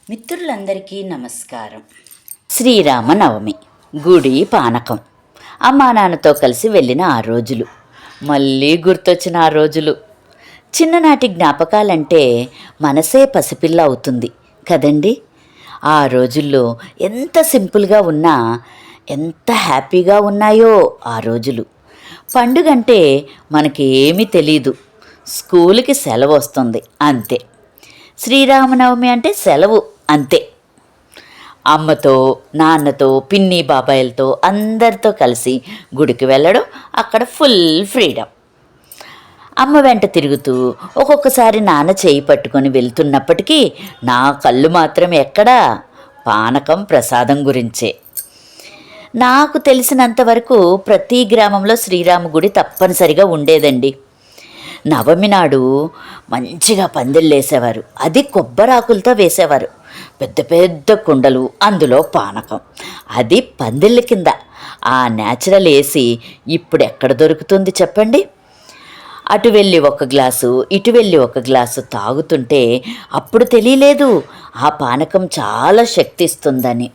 మిత్రులందరికీ నమస్కారం. శ్రీరామనవమి, గుడి పానకం, అమ్మా నాన్నతో కలిసి వెళ్ళిన ఆ రోజులు, మళ్ళీ గుర్తొచ్చిన ఆ రోజులు. చిన్ననాటి జ్ఞాపకాలంటే మనసే పసిపిల్ల అవుతుంది కదండి. ఆ రోజుల్లో ఎంత సింపుల్గా ఉన్నా ఎంత హ్యాపీగా ఉన్నాయో ఆ రోజులు. పండుగంటే మనకి ఏమీ తెలీదు, స్కూల్కి సెలవు వస్తుంది అంతే. శ్రీరామనవమి అంటే సెలవు అంతే. అమ్మతో, నాన్నతో, పిన్ని బాబాయిలతో అందరితో కలిసి గుడికి వెళ్ళడం, అక్కడ ఫుల్ ఫ్రీడమ్. అమ్మ వెంట తిరుగుతూ ఒక్కొక్కసారి నాన్న చేయి పట్టుకొని వెళ్తున్నప్పటికీ నా కళ్ళు మాత్రం ఎక్కడా పానకం ప్రసాదం గురించే. నాకు తెలిసినంతవరకు ప్రతి గ్రామంలో శ్రీరామ గుడి తప్పనిసరిగా ఉండేదండి. నవమి నాడు మంచిగా పందిళ్ళు వేసేవారు, అది కొబ్బరాకులతో వేసేవారు. పెద్ద పెద్ద కుండలు, అందులో పానకం, అది పందిళ్ళ కింద. ఆ న్యాచురల్ ఏసీ ఇప్పుడు ఎక్కడ దొరుకుతుంది చెప్పండి. అటు వెళ్ళి ఒక గ్లాసు, ఇటు వెళ్ళి ఒక గ్లాసు తాగుతుంటే అప్పుడు తెలియలేదు ఆ పానకం చాలా శక్తి ఇస్తుందని.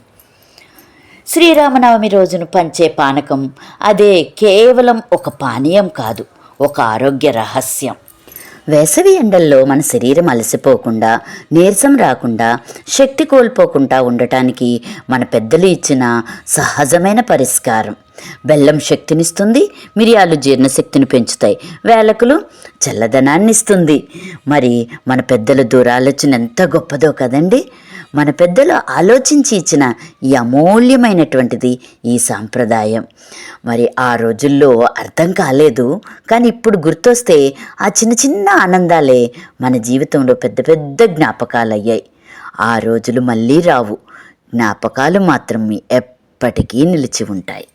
శ్రీరామనవమి రోజును పంచే పానకం అదే కేవలం ఒక పానీయం కాదు, ఒక ఆరోగ్య రహస్యం. వేసవి ఎండల్లో మన శరీరం అలసిపోకుండా, నీరసం రాకుండా, శక్తి కోల్పోకుండా ఉండటానికి మన పెద్దలు ఇచ్చిన సహజమైన పరిష్కారం. బెల్లం శక్తినిస్తుంది, మిరియాలు జీర్ణశక్తిని పెంచుతాయి, వేలకులు చల్లదనాన్ని ఇస్తుంది. మరి మన పెద్దల దూరాలోచన ఎంత గొప్పదో కదండి. మన పెద్దలు ఆలోచించి ఇచ్చిన ఈ అమూల్యమైనటువంటిది ఈ సాంప్రదాయం. మరి ఆ రోజుల్లో అర్థం కాలేదు, కానీ ఇప్పుడు గుర్తొస్తే ఆ చిన్న చిన్న ఆనందాలే మన జీవితంలో పెద్ద పెద్ద జ్ఞాపకాలు అయ్యాయి. ఆ రోజులు మళ్ళీ రావు, జ్ఞాపకాలు మాత్రం ఎప్పటికీ నిలిచి ఉంటాయి.